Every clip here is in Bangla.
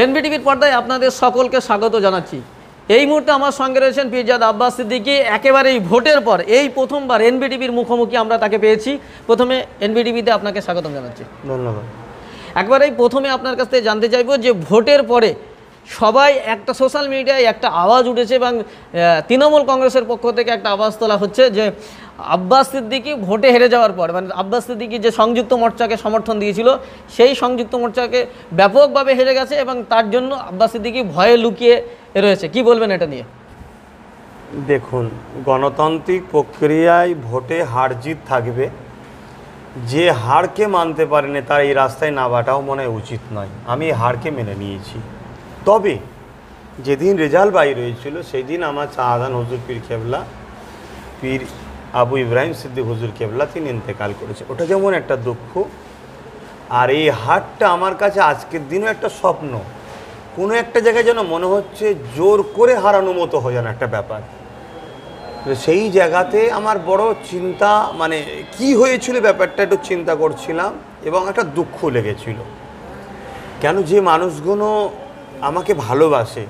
এনবিটিভির পর্দায় আপনাদের সকলকে স্বাগত জানাচ্ছি। এই মুহূর্তে আমার সঙ্গে রয়েছেন পীরজাদা আব্বাস সিদ্দিকী। একেবারেই ভোটের পর এই প্রথমবার এনবিটিভির মুখোমুখি আমরা তাকে পেয়েছি। প্রথমে এনবিটিভিতে আপনাকে স্বাগতম জানাচ্ছি। ধন্যবাদ। একবারেই প্রথমে আপনার কাছ থেকে জানতে চাইবো যে ভোটের পরে সবাই একটা সোশ্যাল মিডিয়ায় একটা আওয়াজ উঠেছে এবং তৃণমূল কংগ্রেসের পক্ষ থেকে একটা আওয়াজ তোলা হচ্ছে যে আব্বাস সিদ্দিকী ভোটে হেরে যাওয়ার পর, মানে আব্বাস সিদ্দিকী যে সংযুক্ত মোর্চাকে সমর্থন দিয়েছিল সেই সংযুক্ত মোর্চাকে ব্যাপকভাবে হেরে গেছে এবং তার জন্য আব্বাস সিদ্দিকী ভয়ে লুকিয়ে রয়েছে। কি বলবেন এটা নিয়ে? দেখুন, গণতান্ত্রিক প্রক্রিয়ায় ভোটে হার জিত থাকবে। যে হারকে মানতে পারেনি তার এই রাস্তায় নামাটাও মনে হয় উচিত নয়। আমি হারকে মেনে নিয়েছি। তবে যেদিন রেজাল্ট বাইর হয়েছিল সেই দিন আমার শাহজাহান হুজুর পীর কেবলা, পীর আবু ইব্রাহিম সিদ্দিক হুজুর কেবলা তিনি ইন্তেকাল করেছে। ওটা যেমন একটা দুঃখ, আর এই হারটা আমার কাছে আজকের দিনও একটা স্বপ্ন। কোনো একটা জায়গায় যেন মনে হচ্ছে জোর করে হারানো মতো হয় যেন একটা ব্যাপার। সেই জায়গাতে আমার বড় চিন্তা, মানে কি হয়েছিল ব্যাপারটা একটু চিন্তা করছিলাম এবং একটা দুঃখ লেগেছিল। কেন যে মানুষগুলো আমাকে ভালোবাসে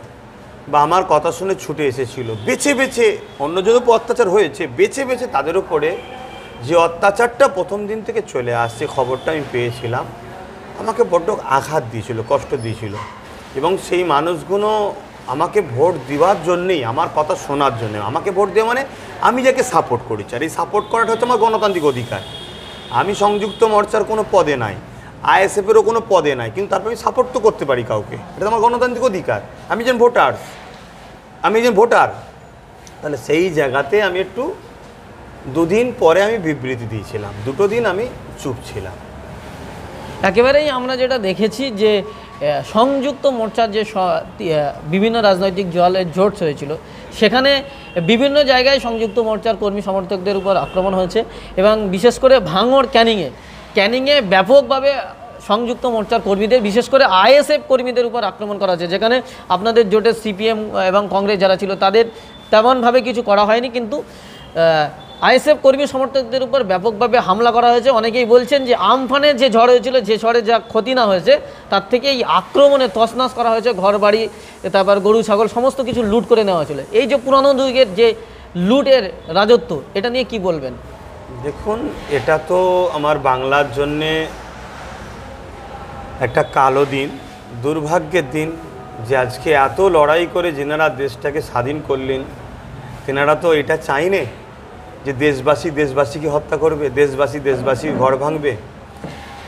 বা আমার কথা শুনে ছুটে এসেছিল, বেছে বেছে অন্যজনের উপর অত্যাচার হয়েছে, বেছে বেছে তাদের উপরে যে অত্যাচারটা প্রথম দিন থেকে চলে আসছে খবরটা আমি পেয়েছিলাম, আমাকে বড্ড আঘাত দিয়েছিল, কষ্ট দিয়েছিল। এবং সেই মানুষগুলো আমাকে ভোট দেওয়ার জন্যেই, আমার কথা শোনার জন্য আমাকে ভোট দেওয়া, মানে আমি যাকে সাপোর্ট করেছি। আর এই সাপোর্ট করাটা হচ্ছে আমার গণতান্ত্রিক অধিকার। আমি সংযুক্ত মোর্চার কোনো পদে নাই, আইএসএফেরও কোনো পদে নাই, কিন্তু তারপরে আমি সাপোর্ট তো করতে পারি কাউকে। এটা আমার গণতান্ত্রিক অধিকার। আমি একজন ভোটার, তাহলে সেই জায়গাতে আমি একটু দুদিন পরে আমি বিবৃতি দিয়েছিলাম, দুটো দিন আমি চুপ ছিলাম। একেবারেই আমরা যেটা দেখেছি যে সংযুক্ত মোর্চার যে বিভিন্ন রাজনৈতিক দলের জোট হয়েছিল সেখানে বিভিন্ন জায়গায় সংযুক্ত মোর্চার কর্মী সমর্থকদের উপর আক্রমণ হয়েছে এবং বিশেষ করে ভাঙড় ক্যানিংয়ে ব্যাপকভাবে সংযুক্ত মোর্চার কর্মীদের, বিশেষ করে আইএসএফ কর্মীদের উপর আক্রমণ করা হয়েছে, যেখানে আপনাদের জোটের সিপিএম এবং কংগ্রেস যারা ছিল তাদের তেমনভাবে কিছু করা হয়নি, কিন্তু আইএসএফ কর্মী সমর্থকদের উপর ব্যাপকভাবে হামলা করা হয়েছে। অনেকেই বলছেন যে আমফানের যে ঝড় হয়েছিল, যে ঝড়ে যা ক্ষতি না হয়েছে তার থেকে এই আক্রমণে তছনছ করা হয়েছে, ঘর বাড়ি, তারপর গরু ছাগল সমস্ত কিছু লুট করে নেওয়া হয়েছিল। এই যে পুরানো যুগের যে লুটের রাজত্ব, এটা নিয়ে কি বলবেন? দেখুন, এটা তো আমার বাংলার জন্যে একটা কালো দিন, দুর্ভাগ্যের দিন, যে আজকে এত লড়াই করে যেনারা দেশটাকে স্বাধীন করলেন তেনারা তো এটা চাইনে যে দেশবাসীকে হত্যা করবে, দেশবাসীর ঘর ভাঙবে।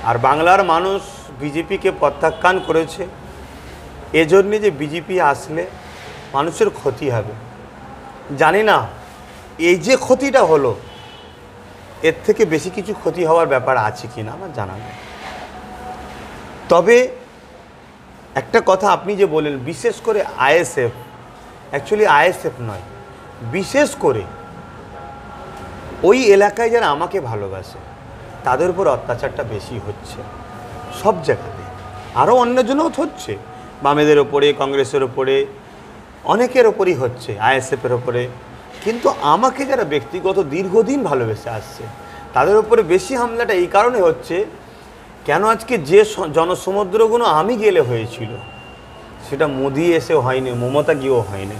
আর বাংলার মানুষ বিজেপিকে প্রত্যাখ্যান করেছে এজন্যে যে বিজেপি আসলে মানুষের ক্ষতি হবে। জানি না এই যে ক্ষতিটা হলো এর থেকে বেশি কিছু ক্ষতি হওয়ার ব্যাপার আছে কি না আমার জানা নেই। তবে একটা কথা আপনি যে বলেন, বিশেষ করে আইএসএফ, অ্যাকচুয়ালি আইএসএফ নয়, বিশেষ করে ওই এলাকায় যারা আমাকে ভালোবাসে তাদের উপর অত্যাচারটা বেশি হচ্ছে সব জায়গাতে। আরও অন্যজনও হচ্ছে, বামেদের ওপরে, কংগ্রেসের ওপরে, অনেকের ওপরই হচ্ছে, আইএসএফের ওপরে। কিন্তু আমাকে যারা ব্যক্তিগত দীর্ঘদিন ভালোবেসে আসছে তাদের উপরে বেশি হামলাটা এই কারণে হচ্ছে, কেন আজকে যে জনসমুদ্রগুলো আমি গেলে হয়েছিল সেটা মোদি এসেও হয়নি, মমতা গিয়েও হয়নি।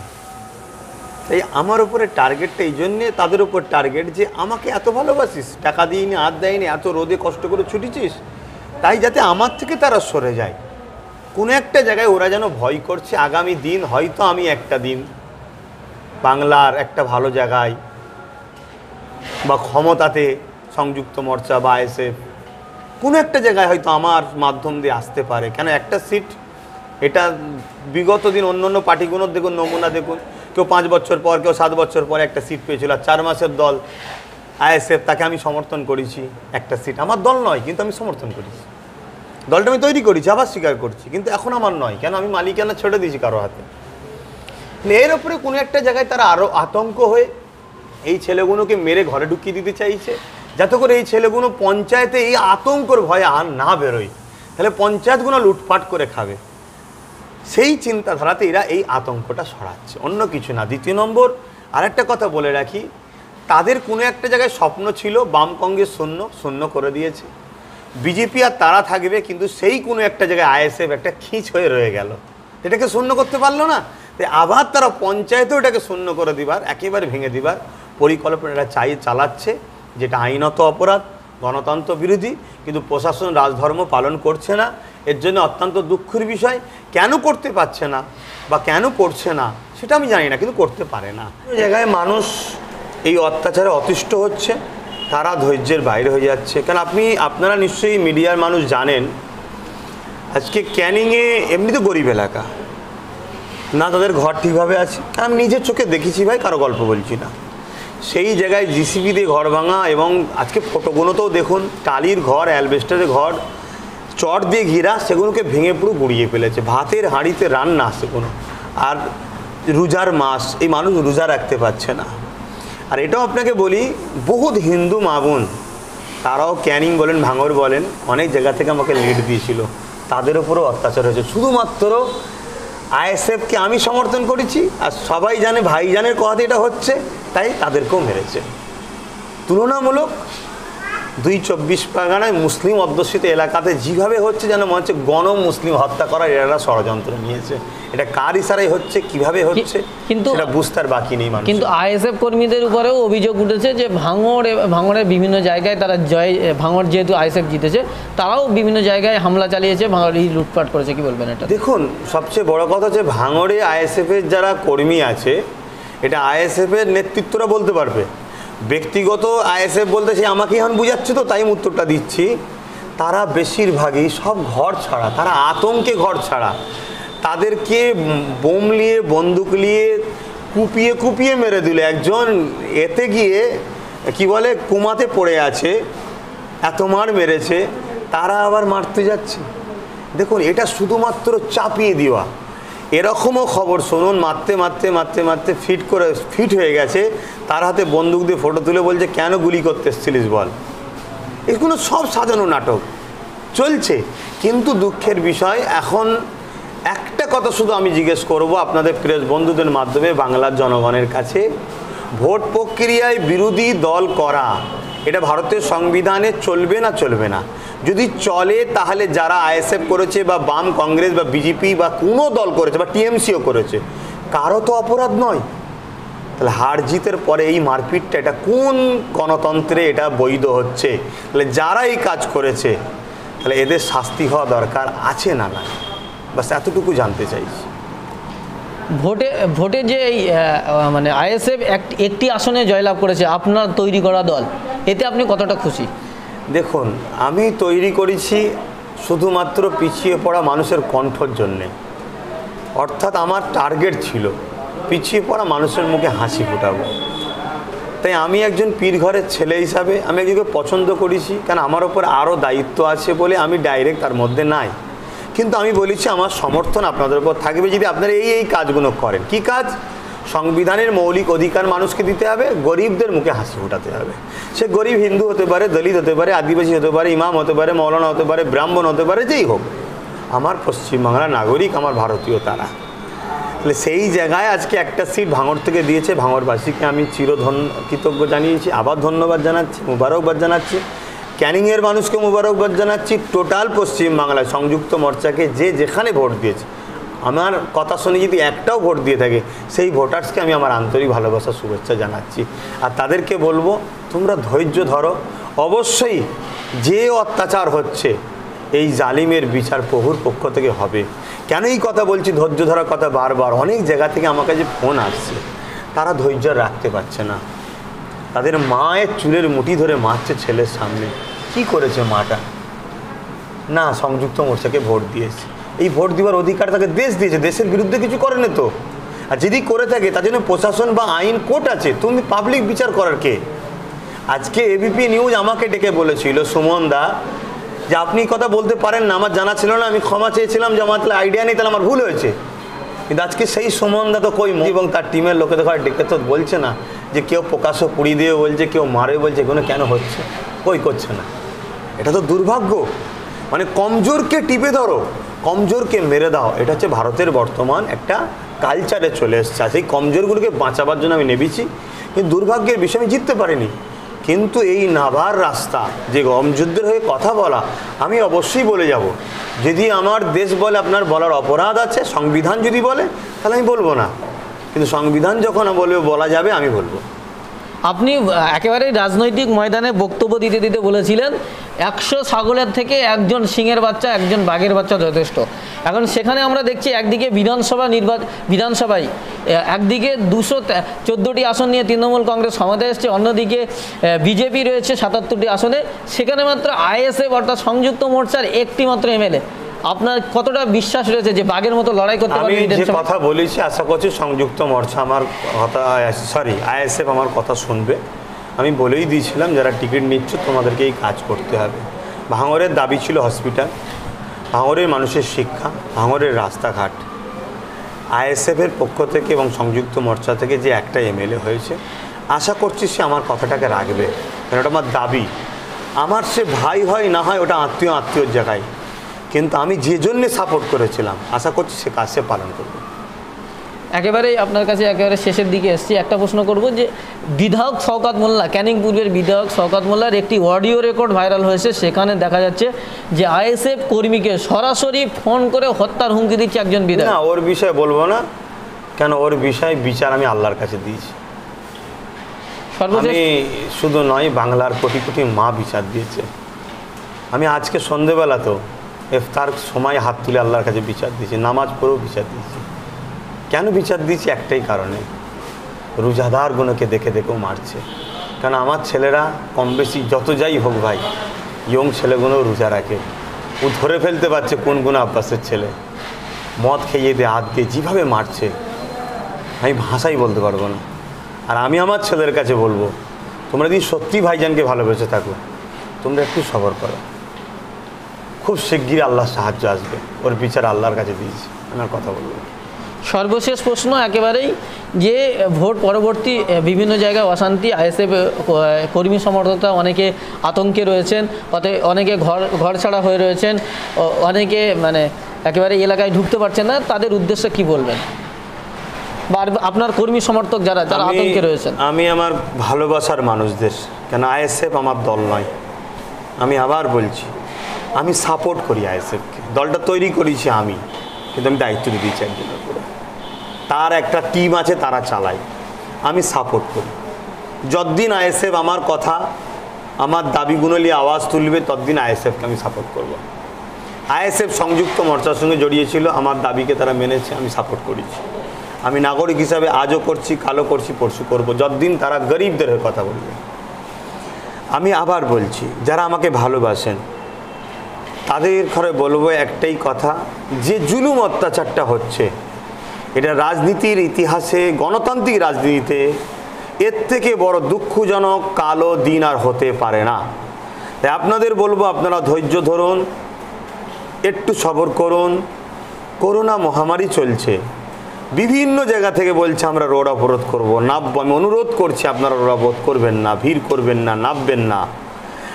তাই আমার উপরে টার্গেটটা এই জন্যে, তাদের উপর টার্গেট যে আমাকে এত ভালোবাসিস, টাকা দিইনি, হাত দেয়নি, এত রোদে কষ্ট করে ছুটেছিস, তাই যাতে আমার থেকে তারা সরে যায়। কোনো একটা জায়গায় ওরা যেন ভয় করছে আগামী দিন হয়তো আমি একটা দিন বাংলার একটা ভালো জায়গায় বা ক্ষমতাতে সংযুক্ত মোর্চা বা আইএসএফ কোনো একটা জায়গায় হয়তো আমার মাধ্যম দিয়ে আসতে পারে। কেন একটা সিট, এটা বিগত দিন অন্য অন্য পার্টিগুলোর দেখুন, নমুনা দেখুন, কেউ 5 বছর পর, কেউ 7 বছর পর একটা সিট পেয়েছিল। আর 4 মাসের দল আইএসএফ, তাকে আমি সমর্থন করেছি, একটা সিট আমার দল নয় কিন্তু আমি সমর্থন করেছি, দলটা আমি তৈরি করেছি, আবার স্বীকার করছি, কিন্তু এখন আমার নয়। কেন? আমি মালিকানা ছেড়ে দিয়েছি কারো হাতে। এর ওপরে কোনো একটা জায়গায় তারা আরও আতঙ্ক হয়ে এই ছেলেগুলোকে মেরে ঘরে ঢুকিয়ে দিতে চাইছে, যাতে করে এই ছেলেগুলো পঞ্চায়েতে এই আতঙ্কর ভয়ে আর না বেরোয়, তাহলে পঞ্চায়েতগুলো লুটপাট করে খাবে। সেই চিন্তাধারাতে এরা এই আতঙ্কটা সরাচ্ছে, অন্য কিছু না। দ্বিতীয় নম্বর আরেকটা কথা বলে রাখি, তাদের কোনো একটা জায়গায় স্বপ্ন ছিল বাম কংগ্রেস শূন্য করে দিয়েছে, বিজেপি আর তারা থাকবে, কিন্তু সেই কোনো একটা জায়গায় আইএসএফ একটা খিঁচ হয়ে রয়ে গেল। এটাকে শূন্য করতে পারলো না, তাই আবার তারা পঞ্চায়েতেও এটাকে শূন্য করে দিবার, একেবারে ভেঙে দিবার পরিকল্পনা এটা চালাচ্ছে, যেটা আইনত অপরাধ, গণতন্ত্র বিরোধী। কিন্তু প্রশাসন রাজধর্ম পালন করছে না। এর জন্য অত্যন্ত দুঃখের বিষয়। কেন করতে পারছে না বা কেন করছে না সেটা আমি জানি না, কিন্তু করতে পারে না। জায়গায় মানুষ এই অত্যাচারে অতিষ্ঠ হচ্ছে, তারা ধৈর্যের বাইরে হয়ে যাচ্ছে। কারণ আপনারা নিশ্চয়ই মিডিয়ার মানুষ জানেন, আজকে ক্যানিংয়ে এমনি তো গরিব এলাকা না, তাদের ঘর ঠিকভাবে আছে। আমি নিজের চোখে দেখেছি ভাই, কারো গল্প বলছি না। সেই জায়গায় জিসিবি দিয়ে ঘর ভাঙা, এবং আজকে ফটোগুলোতেও দেখুন টালির ঘর, অ্যালবেস্টারের ঘর, চট দিয়ে ঘিরা, সেগুলোকে ভেঙে পুরো গুড়িয়ে ফেলেছে। ভাতের হাঁড়িতে রান্না সেগুলো। আর রোজার মাস, এই মানুষ রোজা রাখতে পারছে না। আর এটাও আপনাকে বলি, বহুত হিন্দু মা বোন তারাও ক্যানিং বলেন, ভাঙড় বলেন, অনেক জায়গা থেকে আমাকে লিড দিয়েছিল, তাদের উপরও অত্যাচার হয়েছে। শুধুমাত্র আইএসএফকে আমি সমর্থন করেছি, আর সবাই জানে ভাইজানের কথাতে এটা হচ্ছে, তাই তাদেরকেও মেরেছে। তুলনামূলক ২ পরগনায় মুসলিম অধ্যুষিত এলাকাতে যেভাবে হচ্ছে, যেন মনে হচ্ছে গণ মুসলিম হত্যা করার এরা ষড়যন্ত্র নিয়েছে। এটা কার ইশারায় হচ্ছে, কিভাবে হচ্ছে, কিন্তু এটা বুঝতে আর বাকি নেই মানুষ। কিন্তু আইএসএফ কর্মীদের উপরেও অভিযোগ উঠেছে যে ভাঙড়ের বিভিন্ন জায়গায় তারা ভাঙড় যেহেতু আইএসএফ জিতেছে, তারাও বিভিন্ন জায়গায় হামলা চালিয়েছে, ভাঙড়ি লুটপাট করেছে। কি বলবেন এটা? দেখুন, সবচেয়ে বড় কথা হচ্ছে ভাঙড়ে আইএসএফের যারা কর্মী আছে, এটা আইএসএফের নেতৃত্বরা বলতে পারবে। ব্যক্তিগত আইএসএফ বলতে সে আমাকে এখন বুঝাচ্ছে, তো তাই আমি উত্তরটা দিচ্ছি। তারা বেশিরভাগই সব ঘর ছাড়া, তারা আতঙ্কে ঘর ছাড়া। তাদেরকে বোম নিয়ে, বন্দুক নিয়ে কুপিয়ে কুপিয়ে মেরে দিল। একজন এতে গিয়ে কি বলে কোমাতে পড়ে আছে, এত মার মেরেছে, তারা আবার মারতে যাচ্ছে। দেখুন, এটা শুধুমাত্র চাপিয়ে দেওয়া। এরকমও খবর শুনুন, মারতে মারতে মারতে মারতে ফিট হয়ে গেছে, তার হাতে বন্দুক দিয়ে ফটো তুলে বলছে কেন গুলি করতে এসেছিলিস বল। এগুলো সব সাজানো নাটক চলছে। কিন্তু দুঃখের বিষয়, এখন একটা কথা শুধু আমি জিজ্ঞেস করব আপনাদের প্রেস বন্ধুদের মাধ্যমে বাংলার জনগণের কাছে, ভোট প্রক্রিয়ায় বিরোধী দল করা এটা ভারতের সংবিধানে চলবে না চলবে না? যদি চলে তাহলে যারা আইএসএফ করেছে বা বাম, কংগ্রেস বা বিজেপি বা কোনো দল করেছে বা টিএমসিও করেছে, কারো তো অপরাধ নয়। তাহলে হার জিতের পরে এই মারপিটটা, এটা কোন গণতন্ত্রে এটা বৈধ হচ্ছে? তাহলে যারা এই কাজ করেছে, তাহলে এদের শাস্তি হওয়া দরকার আছে না না? বাস এতটুকু জানতে চাইছি। ভোটে যে মানে আইএসএফ একটি আসনে জয়লাভ করেছে, আপনার তৈরি করা দল, এতে আপনি কতটা খুশি? দেখুন, আমি তৈরি করেছি শুধুমাত্র পিছিয়ে পড়া মানুষের কণ্ঠর জন্যে। অর্থাৎ আমার টার্গেট ছিল পিছিয়ে পড়া মানুষের মুখে হাসি ফোটাবো। তাই আমি একজন পীর ঘরের ছেলে হিসাবে আমি একজনকে পছন্দ করেছি, কারণ আমার ওপর আরও দায়িত্ব আছে বলে আমি ডাইরেক্ট তার মধ্যে নাই। কিন্তু আমি বলেছি আমার সমর্থন আপনাদের উপর থাকবে যদি আপনারা এই কাজগুলো করেন। কি কাজ? সংবিধানের মৌলিক অধিকার মানুষকে দিতে হবে, গরিবদের মুখে হাসি ফোটাতে হবে। সে গরিব হিন্দু হতে পারে, দলিত হতে পারে, আদিবাসী হতে পারে, ইমাম হতে পারে, মৌলানা হতে পারে, ব্রাহ্মণ হতে পারে, যেই হোক, আমার পশ্চিমবাংলার নাগরিক, আমার ভারতীয় তারা। তাহলে সেই জায়গায় আজকে একটা সিট ভাঙড় থেকে দিয়েছে, ভাঙড়বাসীকে আমি কৃতজ্ঞ জানিয়েছি, আবার ধন্যবাদ জানাচ্ছি, মুবারকবাদ জানাচ্ছি। ক্যানিংয়ের মানুষকে মুবারকবাদ জানাচ্ছি, টোটাল পশ্চিমবাংলায় সংযুক্ত মোর্চাকে যে যেখানে ভোট দিয়েছে, আমার কথা শুনে যদি একটাও ভোট দিয়ে থাকে, সেই ভোটার্সকে আমি আমার আন্তরিক ভালোবাসা, শুভেচ্ছা জানাচ্ছি। আর তাদেরকে বলবো, তোমরা ধৈর্য ধরো। অবশ্যই যে অত্যাচার হচ্ছে, এই জালিমের বিচার প্রভুর পক্ষ থেকে হবে। কেন এই কথা বলছি, ধৈর্য ধরার কথা বারবার? অনেক জায়গা থেকে আমার কাছে ফোন আসছে, তারা ধৈর্য রাখতে পারছে না। তাদের মায়ের চুলের মুঠি ধরে মারছে ছেলের সামনে। কি করেছে মাটা? না, সংযুক্ত মোর্চাকে ভোট দিয়েছে। এই ভোট দেওয়ার অধিকার তাকে দেশ দিয়েছে, দেশের বিরুদ্ধে কিছু করেনি তো। আর যদি করে থাকে তার জন্য প্রশাসন বা আইন কোর্ট আছে, তুমি পাবলিক বিচার করার কে? আজকে এবিপি নিউজ আমাকে ডেকে বলেছিল, সুমন দা, যে আপনি কথা বলতে পারেন না, আমার জানা ছিল না, আমি ক্ষমা চেয়েছিলাম যে আমার তাহলে আইডিয়া নেই, তাহলে আমার ভুল হয়েছে। কিন্তু আজকে সেই সুমন দা তো কই, এবং তার টিমের লোকে তো ডেকে তো বলছে না যে কেউ প্রকাশ্য পুড়ি দিয়ে বলছে, কেউ মারে বলছে, এগুলো কেন হচ্ছে? কই করছে না। এটা তো দুর্ভাগ্য। মানে কমজোরকে টিপে ধরো, কমজোরকে মেরে দাও, এটা হচ্ছে ভারতের বর্তমান একটা কালচারে চলে এসছে। সেই কমজোরগুলোকে বাঁচাবার জন্য আমি নেমেছি, কিন্তু দুর্ভাগ্যের বিষয় আমি জিততে পারিনি। কিন্তু এই নাভার রাস্তা যে গম যুদ্ধের হয়ে কথা বলা, আমি অবশ্যই বলে যাব। যদি আমার দেশ বলে আপনার বলার অপরাধ আছে, সংবিধান যদি বলে, তাহলে আমি বলবো না। কিন্তু সংবিধান যখন বলবে বলা যাবে, আমি বলবো। আপনি একেবারেই রাজনৈতিক ময়দানে বক্তব্য দিতে দিতে বলেছিলেন 100 ছাগলের থেকে একজন সিংহের বাচ্চা, একজন বাঘের বাচ্চা যথেষ্ট। এখন সেখানে আমরা দেখছি একদিকে বিধানসভায় একদিকে 214টি আসন নিয়ে তৃণমূল কংগ্রেস ক্ষমতায় এসছে, অন্যদিকে বিজেপি রয়েছে 77টি আসনে, সেখানে মাত্র আইএসএফ অর্থাৎ সংযুক্ত মোর্চার একটি মাত্র এমএলএ। আপনার কতটা বিশ্বাস রয়েছে যে বাঘের মতো লড়াই করতে পারবে? আমি যে কথা বলেছি, আশা করছি সংযুক্ত মোর্চা আমার কথা, আইএসএফ আমার কথা শুনবে। আমি বলেই দিয়েছিলাম যারা টিকিট নিচ্ছ তোমাদেরকে এই কাজ করতে হবে। ভাঙড়ের দাবি ছিল হসপিটাল, ভাঙড়ের মানুষের শিক্ষা, ভাঙড়ের রাস্তাঘাট। আইএসএফের পক্ষ থেকে এবং সংযুক্ত মোর্চা থেকে যে একটা এমএলএ হয়েছে, আশা করছি সে আমার কথাটাকে রাখবে, কারণ ওটা আমার দাবি। আমার সে ভাই হয় না হয় ওটা আত্মীয়র জায়গায়, কিন্তু আমি যে জন্যে সাপোর্ট করেছিলাম, আশা করছি সে কাজ সে পালন করবে। একেবারেই আপনার কাছে একেবারে শেষের দিকে এসেছি, একটা প্রশ্ন করব যে বিধায়ক শওকত মোল্লা, ক্যানিং পূর্বের বিধায়ক শওকত মোল্লার একটি অডিও রেকর্ড ভাইরাল হয়েছে। সেখানে দেখা যাচ্ছে যে আইএসএফ কর্মীকে সরাসরি ফোন করে হত্যার হুমকি দিচ্ছে একজন বিধায়ক। না, ওর বিষয়ে বলবো না, কেন ওর বিষয়ে বিচার আমি আল্লাহর কাছে দিয়েছি। আমি শুধু নয়, বাংলার কোটি কোটি মা বিচার দিয়েছে। আমি আজকে সন্ধেবেলা তো ইফতার সময় হাত তুলে আল্লাহর কাছে বিচার দিয়েছি, নামাজ পড়েও বিচার দিয়েছি। কেন বিচার দিয়েছি? একটাই কারণে, রোজাদারগুলোকে দেখে দেখেও মারছে। কারণ আমার ছেলেরা কম বেশি যত যাই হোক ভাই, ইয়ং ছেলেগুলো রোজা রাখে, ও ধরে ফেলতে পারছে কোন কোন আব্বাসের ছেলে মদ খেয়ে দিয়ে হাত দিয়ে যেভাবে মারছে, আমি ভাষাই বলতে পারবো না। আর আমি আমার ছেলের কাছে বলবো, তোমরা যদি সত্যি ভাইজানকে ভালোবেসে থাকো, তোমরা একটু সবর করো, খুব শিগগিরই আল্লাহর সাহায্য আসবে। ওর বিচার আল্লাহর কাছে দিয়েছি, আমার কথা বলবো। সর্বশেষ প্রশ্ন একেবারেই, যে ভোট পরবর্তী বিভিন্ন জায়গায় অশান্তি, আইএসএফ কর্মী সমর্থকরা অনেকে আতঙ্কে রয়েছেন, অনেকে ঘর ছাড়া হয়ে রয়েছেন, অনেকে মানে একেবারে এলাকায় ঢুকতে পারছেন না, তাদের উদ্দেশ্যে কি বলবেন? বা আপনার কর্মী সমর্থক যারা আতঙ্কে রয়েছেন? আমি আমার ভালোবাসার মানুষদের, কেন আইএসএফ আমার দল নয়, আমি আবার বলছি, আমি সাপোর্ট করি আইএসএফকে। দলটা তৈরি করেছি আমি, কিন্তু আমি দায়িত্ব দিয়েছি একজনের উপরে, তার একটা টিম আছে, তারা চালায়, আমি সাপোর্ট করি। যতদিন আইএসএফ আমার কথা, আমার দাবিগুলো নিয়ে আওয়াজ তুলবে, ততদিন আইএসএফকে আমি সাপোর্ট করব। আইএসএফ সংযুক্ত মোর্চার সঙ্গে জড়িয়েছিল, আমার দাবিকে তারা মেনেছে, আমি সাপোর্ট করেছি। আমি নাগরিক হিসাবে আজও করছি, কালও করছি, পরশু করব, যতদিন তারা গরিবদের কথা বলবে। আমি আবার বলছি, যারা আমাকে ভালোবাসেন তাদের ঘরে বলবো একটাই কথা, যে জুলুম অত্যাচারটা হচ্ছে, এটা রাজনীতির ইতিহাসে, গণতান্ত্রিক রাজনীতিতে এর থেকে বড় দুঃখজনক কালো দিন আর হতে পারে না। তাই আপনাদের বলবো, আপনারা ধৈর্য ধরুন, একটু সবর করুন। করোনা মহামারী চলছে, বিভিন্ন জায়গা থেকে বলছে আমরা রোড অবরোধ করবো, নামবো। আমি অনুরোধ করছি, আপনারা রোড অবরোধ করবেন না, ভিড় করবেন না, নামবেন না।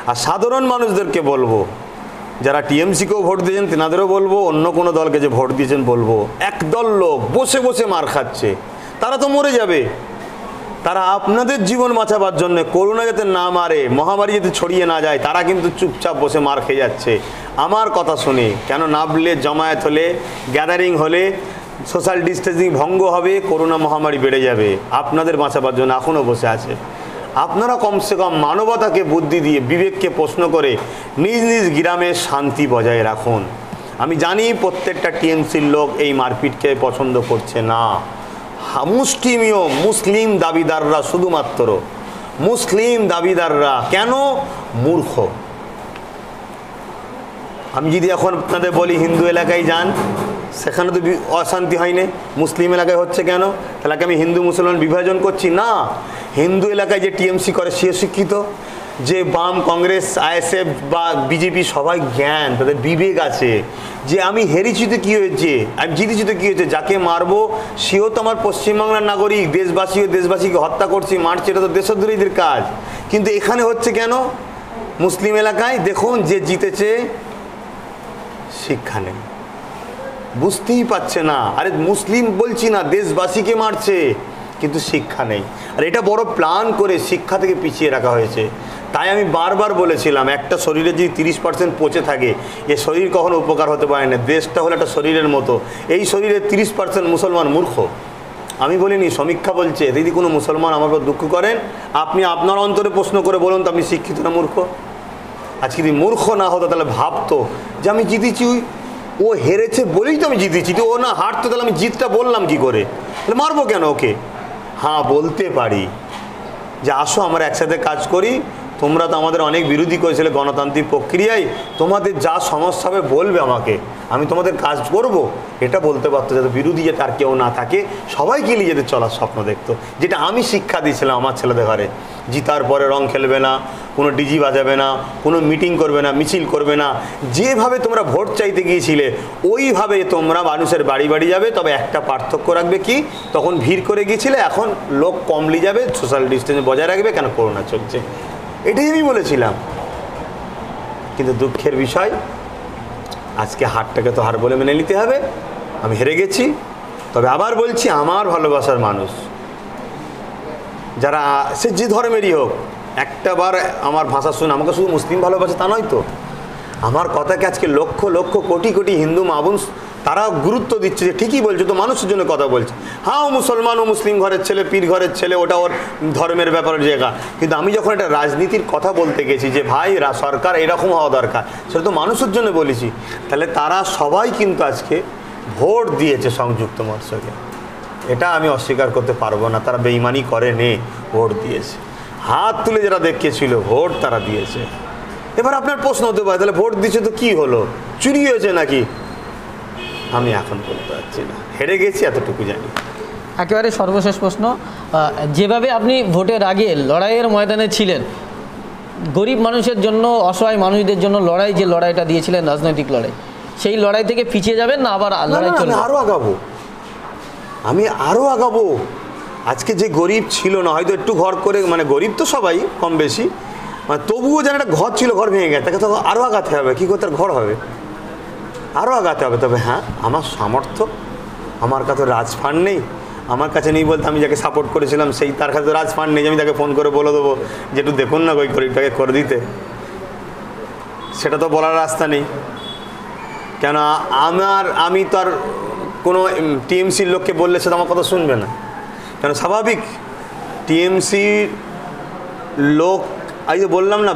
আর সাধারণ মানুষদেরকে বলবো, যারা টিএমসিকেও ভোট দিয়েছেন তেনাদেরও বলবো, অন্য কোনো দলকে যে ভোট দিয়েছেন বলবো, একদল লোক বসে বসে মার খাচ্ছে, তারা তো মরে যাবে। তারা আপনাদের জীবন বাঁচাবার জন্য, করোনা যাতে না মারে, মহামারী যাতে ছড়িয়ে না যায়, তারা কিন্তু চুপচাপ বসে মার খেয়ে যাচ্ছে। আমার কথা শুনে, কেন নামলে, জমায়েত হলে, গ্যাদারিং হলে সোশ্যাল ডিস্টেন্সিং ভঙ্গ হবে, করোনা মহামারী বেড়ে যাবে। আপনাদের বাঁচাবার জন্য এখনও বসে আছে। আপনারা কমসে কম মানবতাকে বুদ্ধি দিয়ে, বিবেককে প্রশ্ন করে নিজ নিজ গ্রামে শান্তি বজায় রাখুন। আমি জানি প্রত্যেকটা টিএমসির লোক এই মারপিটকে পছন্দ করছে না। মুসলিম দাবিদাররা, শুধুমাত্র মুসলিম দাবিদাররা কেন মূর্খ। আমি যদি এখন আপনাদের বলি হিন্দু এলাকায় যান, সেখানে তো অশান্তি হয়নি, মুসলিম এলাকায় হচ্ছে কেন? তাহলে আমি হিন্দু মুসলমান বিভাজন করছি না। হিন্দু এলাকায় যে টিএমসি করে সে শিক্ষিত, যে বাম, কংগ্রেস, আইএসএফ বা বিজেপি সবাই জ্ঞান, তাদের বিবেক আছে যে আমি হেরেছি তো কী হয়েছে, আমি জিতেছি তো কী হয়েছে, যাকে মারবো সেও তো আমার পশ্চিমবাংলার নাগরিক, দেশবাসীকে হত্যা করছি, মারছে, এটা তো দেশদ্রোহীদের কাজ। কিন্তু এখানে হচ্ছে কেন? মুসলিম এলাকায় দেখুন, যে জিতেছে শিক্ষা নেই, বুঝতেই পারছে না। আরে মুসলিম বলছি না, দেশবাসীকে মারছে। কিন্তু শিক্ষা নেই। আর এটা বড় প্ল্যান করে শিক্ষা থেকে পিছিয়ে রাখা হয়েছে। তাই আমি বারবার বলেছিলাম, একটা শরীরে যদি 30% পচে থাকে, এ শরীর কখনো উপকার হতে পারে না। দেশটা হলো একটা শরীরের মতো, এই শরীরে 30% মুসলমান মূর্খ। আমি বলিনি, সমীক্ষা বলছে। যদি কোনো মুসলমান আমার উপর দুঃখ করেন, আপনি আপনার অন্তরে প্রশ্ন করে বলুন তো আপনি শিক্ষিত না মূর্খ? আজকে যদি মূর্খ না হতো তাহলে ভাবতো যে আমি জিতেছি, ও হেরেছে বলেই তো আমি জিতেছি। তো ও না হারতো তাহলে আমি জিতটা বললাম কি করে? তাহলে মারবো কেন ওকে? হ্যাঁ, বলতে পারি যে আসো আমরা একসাথে কাজ করি, তোমরা তো আমাদের অনেক বিরোধী করেছিলে গণতান্ত্রিক প্রক্রিয়ায়, তোমাদের যা সমস্যা হবে বলবে আমাকে, আমি তোমাদের কাজ করব, এটা বলতে পারতো। যাতে বিরোধী যাতে আর কেউ না থাকে, সবাইকে নিয়ে যেতে চলার স্বপ্ন দেখতো, যেটা আমি শিক্ষা দিয়েছিলাম আমার ছেলেদের ঘরে। জিতার পরে রং খেলবে না, কোনো ডিজি বাজাবে না, কোনো মিটিং করবে না, মিছিল করবে না। যেভাবে তোমরা ভোট চাইতে গিয়েছিলে ওইভাবে তোমরা মানুষের বাড়ি বাড়ি যাবে। তবে একটা পার্থক্য রাখবে কি, তখন ভিড় করে গিয়েছিলে, এখন লোক কমলি যাবে, সোশ্যাল ডিস্টেন্স বজায় রাখবে, কেন করোনা চলছে। এটাই আমি বলেছিলাম। কিন্তু দুঃখের বিষয়, আজকে হারটাকে তো হার বলে মেনে নিতে হবে। আমি হেরে গেছি। তবে আবার বলছি, আমার ভালোবাসার মানুষ যারা, সে যে ধর্মেরই হোক, একটা বার আমার ভাষা শুনে আমাকে শুধু মুসলিম ভালোবাসে তা নয় তো, আমার কথাকে আজকে লক্ষ লক্ষ কোটি কোটি হিন্দু মা বোন তারা গুরুত্ব দিচ্ছে যে ঠিকই বলছে, তো মানুষের জন্য কথা বলছে। হ্যাঁ, ও মুসলমান, ও মুসলিম ঘরের ছেলে, পীর ঘরের ছেলে, ওটা ওর ধর্মের ব্যাপারের জায়গা। কিন্তু আমি যখন একটা রাজনীতির কথা বলতে গেছি যে ভাই সরকার এরকম হওয়া দরকার, সেটা তো মানুষের জন্য বলেছি। তাহলে তারা সবাই কিন্তু আজকে ভোট দিয়েছে সংযুক্ত মোর্চাকে, এটা আমি অস্বীকার করতে পারবো না। তারা বেইমানি করে নে, ভোট দিয়েছে। হাত তুলে যারা দেখিয়েছিল ভোট তারা দিয়েছে। এবার আপনার প্রশ্ন হতে পারে, তাহলে ভোট দিয়েছে তো কি হলো, চুরি হয়েছে নাকি? আমি এখন বলতে পারছি না, হেরে গেছি এতটুকু জানি। একেবারে সর্বশেষ প্রশ্ন, যেভাবে আপনি ভোটের আগে লড়াইয়ের ময়দানে ছিলেন, গরিব মানুষের জন্য, অসহায় মানুষদের জন্য লড়াই, যে লড়াইটা দিয়েছিলেন রাজনৈতিক লড়াই, সেই লড়াই থেকে পিছিয়ে যাবেন না আবার লড়াই চলবে? আমি আরও আগাবো, আমি আরও আগাবো। আজকে যে গরিব ছিল না, হয়তো একটু ঘর করে, মানে গরিব তো সবাই কম বেশি, মানে তবুও যেন একটা ঘর ছিল, ঘর ভেঙে গেছে, তাকে তো আরও আগাতে হবে। কী করে তার ঘর হবে? আরও আগাতে হবে। তবে হ্যাঁ, আমার সামর্থ্য, আমার কাছে রাজ ফান্ড নেই, আমার কাছে নেই বলতে আমি যাকে সাপোর্ট করেছিলাম সেই তার কাছে রাজ ফান্ড নেই যে আমি তাকে ফোন করে বলে দেবো যে একটু দেখুন না ওই গরিবটাকে করে দিতে, সেটা তো বলার রাস্তা নেই। কেন আমি তো আর কোনো টিএমসির লোককে বললে সে তো আমার কথা শুনবে না। কেন স্বাভাবিক, টিএমসির লোক, আমি তো বললাম না,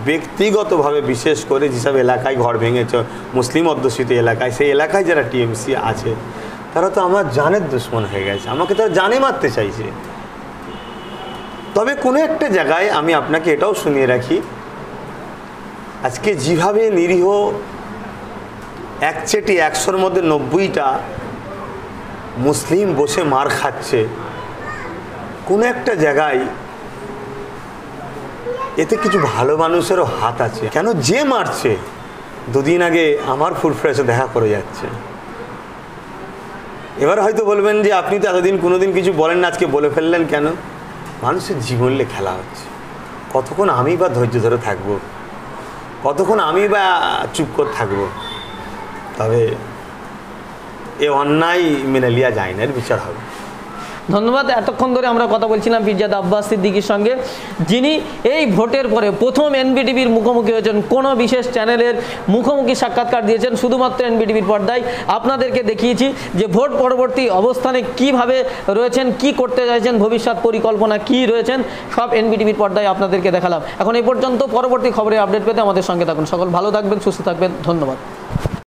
ব্যক্তিগতভাবে বিশেষ করে যেসব এলাকায় ঘর ভেঙেছে মুসলিম অধ্যুষিত এলাকায়, সেই এলাকায় যারা টিএমসি আছে তারা তো আমার জানের দুশ্মন হয়ে গেছে, আমাকে তারা জানে মারতে চাইছে। তবে কোনো একটা জায়গায় আমি আপনাকে এটাও শুনিয়ে রাখি, আজকে যেভাবে নিরীহ একচেটি 100-র মধ্যে 90টা মুসলিম বসে মার খাচ্ছে, কোনো একটা জায়গায় এতে কিছু ভালো মানুষেরও হাত আছে। কেন যে মারছে দুদিন আগে আমার ফুরফ্রেশে দেখা করে যাচ্ছে। এবার হয়তো বলবেন যে আপনি তো এতদিন কোনোদিন কিছু বলেন না, আজকে বলে ফেললেন কেন? মানুষের জীবন নিয়ে খেলা হচ্ছে। কতক্ষণ আমি বা ধৈর্য ধরে থাকবো, কতক্ষণ আমি বা চুপ করে থাকবো? তবে এ অন্যায় মেনে লিয়া যায় না, এর বিচার হবে। ধন্যবাদ। এতক্ষণ ধরে আমরা কথা বলছিলাম পীরজাদা আব্বাস সিদ্দিকীর সঙ্গে, যিনি এই ভোটের পরে প্রথম এনবিটিভির মুখোমুখি হয়েছেন, কোনো বিশেষ চ্যানেলের মুখোমুখি সাক্ষাৎকার দিয়েছেন, শুধুমাত্র এনবিটিভির পর্দায় আপনাদেরকে দেখিয়েছি যে ভোট পরবর্তী অবস্থানে কিভাবে রয়েছেন, কি করতে চাইছেন, ভবিষ্যৎ পরিকল্পনা কি রয়েছেন, সব এনবিটিভির পর্দায় আপনাদেরকে দেখালাম। এখন এই পর্যন্ত, পরবর্তী খবরের আপডেট পেতে আমাদের সঙ্গে থাকুন। সকল ভালো থাকবেন, সুস্থ থাকবেন, ধন্যবাদ।